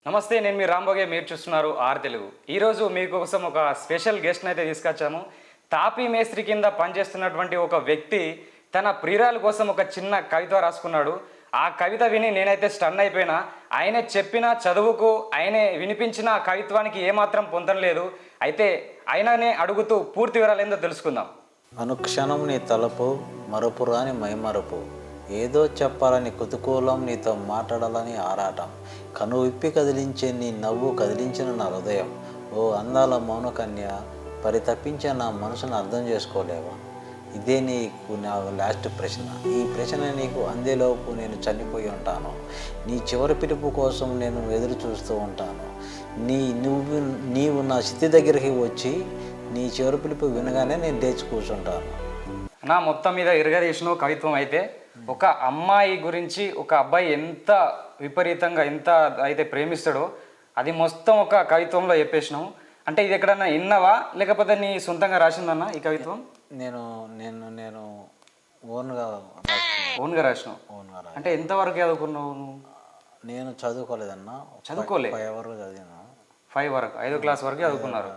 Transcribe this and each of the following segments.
నమస్తే, నేను మీ రాంభోగే. మీరు చూస్తున్నారు ఆర్ తెలుగు. ఈరోజు మీకోసం ఒక స్పెషల్ గెస్ట్ని అయితే తీసుకొచ్చాము. తాపీ మేస్త్రి కింద పనిచేస్తున్నటువంటి ఒక వ్యక్తి తన ప్రియురాల కోసం ఒక చిన్న కవిత రాసుకున్నాడు. ఆ కవిత విని నేనైతే స్టన్ అయిపోయినా. ఆయనే చెప్పిన చదువుకు ఆయనే వినిపించిన కవిత్వానికి ఏమాత్రం పొందలేదు. అయితే ఆయననే అడుగుతూ పూర్తి వివరాలు ఏందో తెలుసుకుందాం. అనుక్షణం నీ తలపు మరపురాని మైమరపు, ఏదో చెప్పాలని కుతూహలం, నీతో మాట్లాడాలని ఆరాటం, కను విప్పి కదిలించే నీ నవ్వు కదిలించిన నా హృదయం, ఓ అందాల మౌనకన్య, పరితపించే నా మనసును అర్థం చేసుకోలేవా? ఇదే నీకు నా లాస్ట్ ప్రశ్న. ఈ ప్రశ్న నీకు అందేలోపు నేను చనిపోయి ఉంటాను. నీ చివరి పిలుపు కోసం నేను ఎదురు చూస్తూ ఉంటాను. నీవు నా స్థితి దగ్గరికి వచ్చి నీ చివరి పిలుపు వినగానే నేను లేచి కూర్చుంటాను. నా మొత్తం మీద ఇరగదీసిన కవిత్వం అయితే ఒక అమ్మాయి గురించి ఒక అబ్బాయి ఎంత విపరీతంగా ఎంత అయితే ప్రేమిస్తాడో అది మొత్తం ఒక కవిత్వంలో చెప్పేసినావు. అంటే ఇది ఎక్కడన్నా విన్నావా లేకపోతే నీ సొంతంగా రాసిందన్నా ఈ కవిత్వం? నేను నేను నేను ఓన్గా రాసినావు. అంటే ఎంతవరకు చదువుకున్నావు నువ్వు? నేను చదువుకోలేదన్నా. చదువుకోలేదు. 5 వరకు చదివాను. 5 వరకు, 5వ క్లాస్ వరకు చదువుకున్నారు.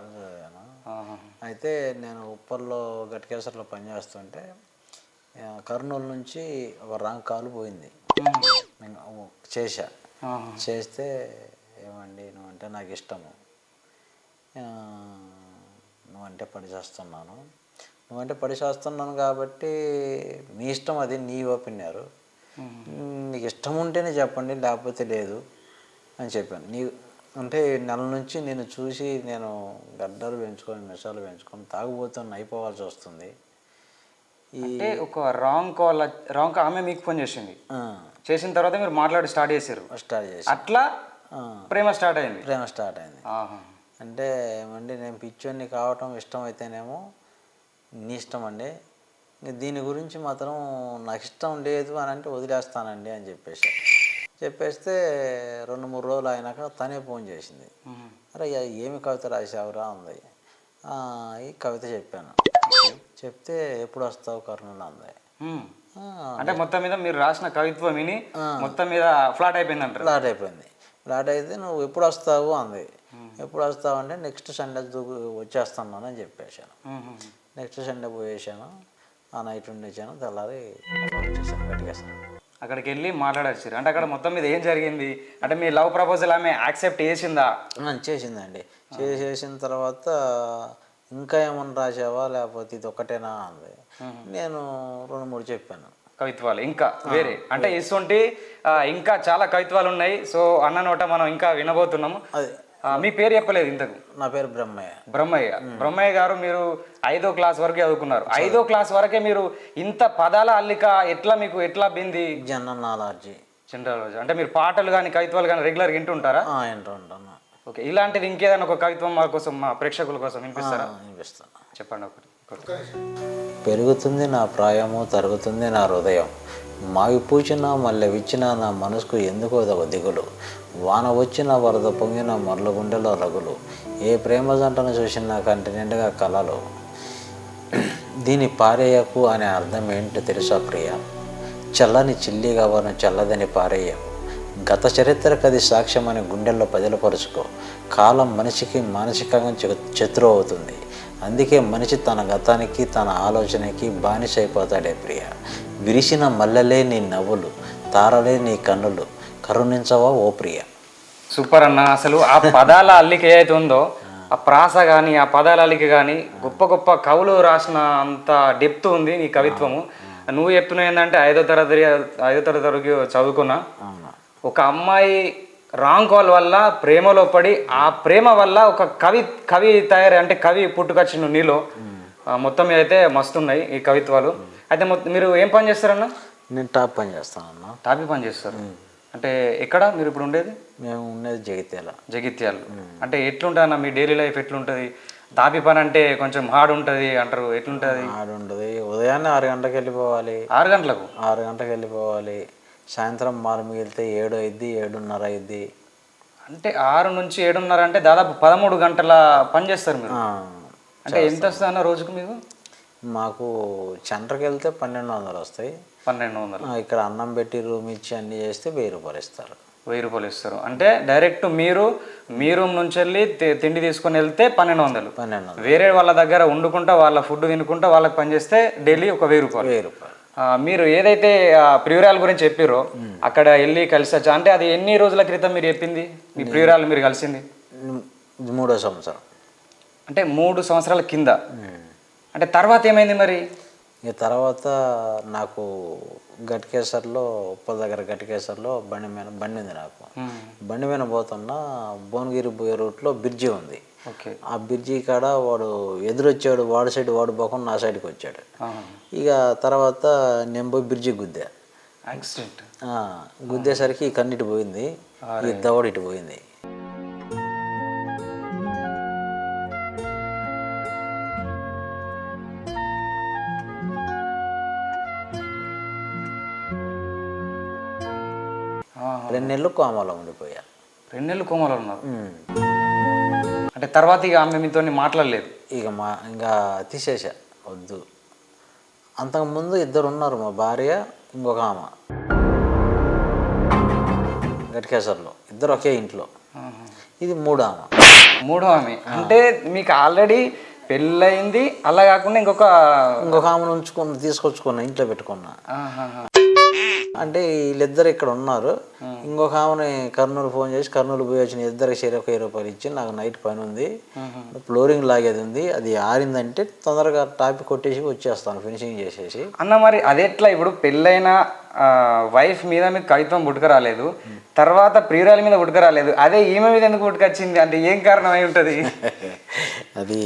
అయితే నేను ఉప్పల్లో గట్కేసర్లో పనిచేస్తుంటే కర్నూలు నుంచి ఒక రాంగ్ కాలు పోయింది. నేను చేస్తే ఏమండి నువ్వంటే నాకు ఇష్టము, నువ్వంటే పడి చేస్తున్నాను కాబట్టి మీ ఇష్టం, అది నీ ఒపీనియన్, నీకు ఇష్టం ఉంటేనే చెప్పండి లేకపోతే లేదు అని చెప్పాను. అంటే నెల నుంచి నేను చూసి నేను గడ్డలు పెంచుకొని మిసాలు పెంచుకొని తాగుబోతున్న అయిపోవాల్సి వస్తుంది. అంటే ఒక రాంగ్ ఆమె మీకు ఫోన్ చేసిన తర్వాత మీరు మాట్లాడి స్టార్ట్ చేసి అట్లా ప్రేమ స్టార్ట్ అయింది. అంటే ఏమండి నేను పిచ్చోన్ని కావటం ఇష్టం అయితేనేమో నీ ఇష్టం అండి, దీని గురించి మాత్రం నాకు ఇష్టం లేదు అని అంటే వదిలేస్తానండి అని చెప్పేస్తే 2-3 రోజులు అయినాక తనే ఫోన్ చేసింది. అరే ఏమి కవిత రాసావురా అంది. ఈ కవిత చెప్పాను. చెప్తే ఎప్పుడు వస్తావు కర్నూలు అంది. అంటే మొత్తం మీద మీరు రాసిన కవిత్వం విని మొత్తం మీద ఫ్లాట్ అయిపోయింది. ఫ్లాట్ అయితే నువ్వు ఎప్పుడు వస్తావు అంది. ఎప్పుడు వస్తావు అంటే నెక్స్ట్ సండే వచ్చేస్తున్నాను అని చెప్పేశాను. నెక్స్ట్ సండే పోయేసాను. ఆ నైట్ ఉండేసాను. తెల్లారి వచ్చేసాను గట్టిగేసాను. అక్కడికి వెళ్ళి మాట్లాడచ్చారు. అంటే అక్కడ మొత్తం మీద ఏం జరిగింది అంటే మీ లవ్ ప్రపోజల్ ఆమె యాక్సెప్ట్ చేసిందా? చేసిందండి. చేసిన తర్వాత ఇంకా ఏమన్నా రాసావా లేకపోతే ఇది ఒక్కటేనా అంది. నేను 2-3 చెప్పాను కవిత్వాలు. ఇంకా వేరే అంటే ఇటువంటి ఇంకా చాలా కవిత్వాలు ఉన్నాయి. సో అన్న నోట మనం ఇంకా వినబోతున్నాము. అది మీ పేరు చెప్పలేదు ఇంతకు. నా పేరు బ్రహ్మయ్య గారు. మీరు 5వ క్లాస్ వరకు చదువుకున్నారు. 5వ క్లాస్ వరకే మీరు ఇంత పదాల అల్లిక మీకు ఎట్లా బింది? జనరల్ అంటే మీరు పాటలు కానీ కవిత్వాలు కానీ రెగ్యులర్గా వింటుంటారా? వింటుంటాను. ఓకే, ఇలాంటిది ఇంకేదైనా ఒక కవిత్వం మా కోసం, మా ప్రేక్షకుల కోసం వినిపిస్తారా? వినిపిస్తాను. చెప్పండి ఒకటి. పెరుగుతుంది నా ప్రాయము, తరుగుతుంది నా హృదయం, మావి పూచిన మల్లె విచ్చిన నా మనసుకు ఎందుకో ఒక దిగులు, వాన వచ్చిన వరద పొంగిన మరల గుండెలో రగులు, ఏ ప్రేమ జంటను చూసిన కంటి నిండుగా కలలు, దీని పారేయకు అనే అర్థం ఏంటో తెలుసా ప్రియ, చల్లని చిల్లిగా వరం చల్లదని పారేయకు, గత చరిత్రకది సాక్ష్యమని గుండెల్లో పదిలపరుచుకో, కాలం మనిషికి మానసికంగా శత్రువు అవుతుంది, అందుకే మనిషి తన గతానికి తన ఆలోచనకి బానిసైపోతాడే ప్రియ, విరిసిన మల్లెలే నీ నవ్వులు, తారలే నీ కన్నులు, కరుణించవా ఓ ప్రియ. సూపర్ అన్న. అసలు ఆ పదాల అల్లిక ఏదైతే ఉందో ఆ ప్రాస కానీ ఆ పదాల అల్లిక కానీ గొప్ప గొప్ప కవులు రాసిన అంత డెప్త్ ఉంది నీ కవిత్వము. నువ్వు చెప్తున్నావు ఏంటంటే 5వ తరగతి వరకు చదువుకున్నా. ఒక అమ్మాయి రాంగ్ కాల్ వల్ల ప్రేమలో పడి ఆ ప్రేమ వల్ల ఒక కవి తయారు అంటే కవి పుట్టుకొచ్చిన నీలో. మొత్తం మీద అయితే మస్తున్నాయి ఈ కవిత్వాలు. అయితే మీరు ఏం పని చేస్తారన్నా? నేను టాపీ పని చేస్తానన్నా. టాపీ పని చేస్తారు అంటే ఎక్కడ మీరు ఇప్పుడు ఉండేది? మేము ఉండేది జగిత్యాల. అంటే ఎట్లుంటుంది అన్న మీ డైలీ లైఫ్ ఎట్లుంటుంది? తాపీ పని అంటే కొంచెం హార్డ్ ఉంటుంది అంటారు, ఎట్లుంటుంది? హార్డ్ ఉంటుంది. ఉదయాన్నే 6 గంటలకు వెళ్ళిపోవాలి. 6 గంటలకు? 6 గంటలకు వెళ్ళిపోవాలి. సాయంత్రం 6 మిగిలితే 7 అయింది, 7:30 అయింది. అంటే 6 నుంచి 7:30 అంటే దాదాపు 13 గంటల పని చేస్తారు మీరు. అంటే ఎంత వస్తుంది అన్న రోజుకు మీకు? మాకు సెంటర్కి వెళ్తే 1200 వస్తాయి. 1200. ఇక్కడ అన్నం పెట్టి రూమ్ ఇచ్చి అన్నీ చేస్తే 1000 రూపాయలు ఇస్తారు. 1000 ఇస్తారు. అంటే డైరెక్ట్ మీ రూమ్ నుంచి వెళ్ళి తిండి తీసుకొని వెళ్తే 1200. 1200. వేరే వాళ్ళ దగ్గర వండుకుంటా వాళ్ళ ఫుడ్ తినుకుంటా వాళ్ళకి పనిచేస్తే డైలీ ఒక 1000 రూపాయలు. 1000 రూపాయలు. మీరు ఏదైతే ప్రియురాల గురించి చెప్పారో అక్కడ వెళ్ళి కలిసి వచ్చా, అంటే అది ఎన్ని రోజుల క్రితం మీరు చెప్పింది మీ ప్రియురాలు మీరు కలిసింది? 3వ సంవత్సరం. అంటే 3 సంవత్సరాల కింద. అంటే తర్వాత ఏమైంది మరి? ఇక తర్వాత నాకు గట్కేసర్లో ఉప్పల్ దగ్గర గట్కేసర్లో బండి ఉంది నాకు. బండి మీద పోతున్నా భువనగిరి పోయే రూట్లో బ్రిడ్జి ఉంది. ఓకే. ఆ బ్రిడ్జి కాడ వాడు ఎదురొచ్చాడు, వాడి సైడ్ వాడు పోకుండా నా సైడ్కి వచ్చాడు. ఇక తర్వాత నేను పోయి బ్రిడ్జి గుద్దా. యాక్సిడెంట్. గుద్దేసరికి ఈ కన్నిటి పోయింది, ఈ దవడ ఇటు పోయింది. రెండు నెలలు కోమాలో ఉండిపోయా. 2 నెలలు కోమాలో ఉన్నారు. అంటే తర్వాత ఇక ఆమె మీతో మాట్లాడలేదు? ఇక ఇంకా తీసేసా, వద్దు. అంతకుముందు 2 ఉన్నారు, మా భార్య ఇంకొక ఆమె గట్కేసర్లో, 2 ఒకే ఇంట్లో. ఇది 3వ ఆమె. 3వ ఆమె. అంటే మీకు ఆల్రెడీ పెళ్ళయింది, అలా కాకుండా ఇంకొక ఆమెను తీసుకొచ్చుకున్నా, ఇంట్లో పెట్టుకున్నా. అంటే వీళ్ళిద్దరు ఇక్కడ ఉన్నారు. ఇంకొక ఆమెని కర్నూలు ఫోన్ చేసి కర్నూలు పోయి వచ్చిన, ఇద్దరికి షేర్ 1000 రూపాయలు ఇచ్చి, నాకు నైట్ పని ఉంది, ఫ్లోరింగ్ లాగేది ఉంది, అది ఆరిందంటే తొందరగా టాపిక్ కొట్టేసి వచ్చేస్తాను ఫినిషింగ్ చేసేసి అన్న. మరి అదెట్లా? ఇప్పుడు పెళ్ళైన వైఫ్ మీద మీకు కవిత్వం పుట్టుకరాలేదు, తర్వాత ప్రియురాల మీద పుట్టుకరాలేదు, అదే ఈమె మీద ఎందుకు పుట్టుకొచ్చింది? అంటే ఏం కారణం అయి ఉంటుంది? అది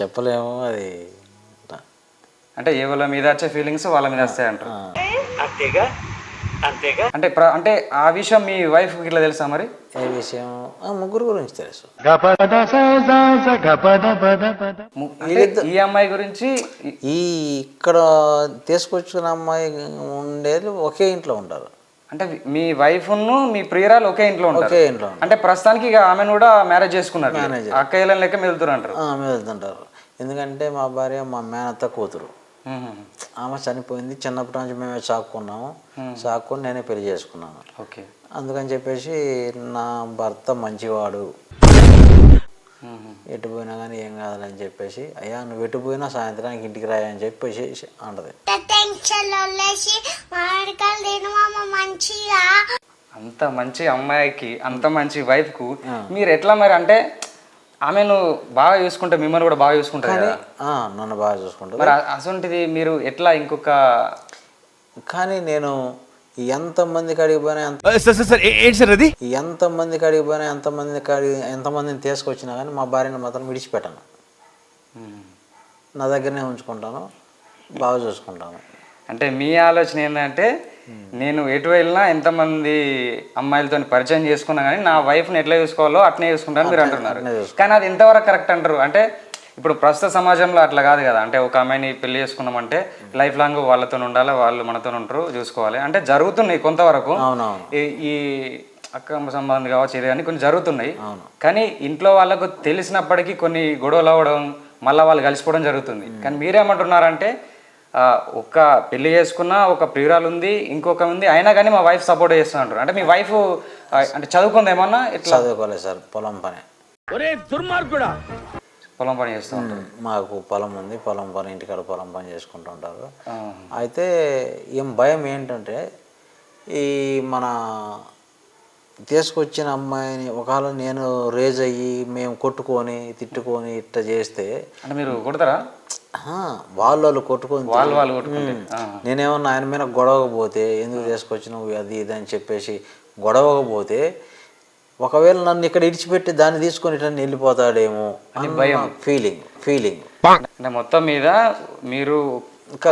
చెప్పలేము. అది అంటే ఎవరి మీద వచ్చే ఫీలింగ్స్ వాళ్ళ మీద వస్తాయి అంటారు. అంటే ఆ విషయం మీ వైఫ్ ఇట్లా తెలుసా మరి? ఏ విషయం? ముగ్గురు గురించి తెలుసు. ఈ అమ్మాయి గురించి ఇక్కడ తీసుకొచ్చిన అమ్మాయి ఉండేది ఒకే ఇంట్లో ఉంటారు. అంటే మీ వైఫ్ మీ ప్రియురాలు ఒకే ఇంట్లో ఉంటారు. ఒకే ఇంట్లో. అంటే ప్రస్తుతానికి ఇక ఆమెను కూడా మ్యారేజ్ చేసుకున్నారు, అక్కయ్యలను లెక్క మెదులుతారు. మెదులుతుంటారు. ఎందుకంటే మా భార్య మా మేనత్త కూతురు. ఆమె చనిపోయింది. చిన్నప్పటి నుంచి మేమే సాక్కుని నేనే పెళ్లి చేసుకున్నాను. ఓకే. అందుకని చెప్పేసి నా భర్త మంచివాడు, ఎటు పోయినా కానీ ఏం కాదని చెప్పేసి, అయ్యా నువ్వు ఎటు పోయినా సాయంత్రానికి ఇంటికి రాయా అని చెప్పేసి అంటది. అంత మంచి అమ్మాయికి, అంత మంచి వైఫ్ కు మీరు ఎట్లా మరి? అంటే ఆమెను బాగా చూసుకుంటే మిమ్మల్ని కూడా బాగా చూసుకుంటారు కదా? నన్ను బాగా చూసుకుంటారు. మరి అసొంటిది మీరు ఎట్లా ఇంకొక? కానీ నేను ఎంతమందికి అడిగిపోయినా, ఎంతమందిని తీసుకొచ్చినా కానీ మా భార్యను మాత్రం విడిచిపెట్టాను. నా దగ్గరనే ఉంచుకుంటాను, బాగా చూసుకుంటాను. అంటే మీ ఆలోచన ఏంటంటే, నేను ఎటు వెళ్ళినా ఎంతమంది అమ్మాయిలతో పరిచయం చేసుకున్నా కానీ నా వైఫ్ని ఎట్లా చూసుకోవాలో అట్నే చూసుకుంటాను మీరు అంటున్నారు. కానీ అది ఎంతవరకు కరెక్ట్ అంటారు? అంటే ఇప్పుడు ప్రస్తుత సమాజంలో అట్లా కాదు కదా. అంటే ఒక అమ్మాయిని పెళ్లి చేసుకున్నామంటే లైఫ్ లాంగ్ వాళ్ళతో ఉండాలి, వాళ్ళు మనతో ఉంటారు, చూసుకోవాలి. అంటే జరుగుతున్నాయి కొంతవరకు, ఈ అక్క సంబంధం కావచ్చు, ఇది కానీ కొన్ని జరుగుతున్నాయి. కానీ ఇంట్లో వాళ్ళకు తెలిసినప్పటికీ కొన్ని గొడవలు అవ్వడం, మళ్ళీ వాళ్ళు కలిసిపోవడం జరుగుతుంది. కానీ మీరేమంటున్నారంటే, ఒక పెళ్లి చేసుకున్న ఒక ప్రియురాలు ఉంది, ఇంకొక ఉంది, అయినా కానీ మా వైఫ్ సపోర్ట్ చేస్తూ ఉంటారు. అంటే మీ వైఫ్ అంటే చదువుకుంది ఏమన్నా? ఇట్లా చదువుకోలేదు సార్, పొలం పని. పొలం పని చేస్తూ ఉంటారు. మాకు పొలం ఉంది, పొలం పని, ఇంటికాడ పొలం పని చేసుకుంటూ ఉంటారు. అయితే ఏం భయం ఏంటంటే, ఈ మన తీసుకొచ్చిన అమ్మాయిని ఒకవేళ నేను రేజ్ అయ్యి మేము కొట్టుకొని తిట్టుకొని ఇట్లా చేస్తే, అంటే మీరు కొడతారా? వాళ్ళు కొట్టుకొని వాళ్ళు నేనేమన్నా ఆయన మీద గొడవకపోతే, ఎందుకు తీసుకొచ్చినావు అది ఇది అని చెప్పేసి గొడవకపోతే, ఒకవేళ నన్ను ఇక్కడ ఇడిచిపెట్టి దాన్ని తీసుకొని ఇట్లా వెళ్ళిపోతాడేమో అని భయం, ఫీలింగ్. అంటే మొత్తం మీద మీరు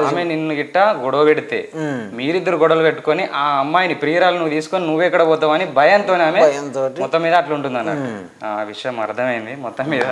ఆమె నిన్ను గిట్ట గొడవ పెడితే, మీరిద్దరు గొడవలు పెట్టుకొని ఆ అమ్మాయిని ప్రియురాలు నువ్వు తీసుకొని నువ్వెక్కడ పోతావు అని భయంతో మొత్తం మీద అట్లా ఉంటుంది అన్నట్టు. ఆ విషయం అర్థమైంది మొత్తం మీద.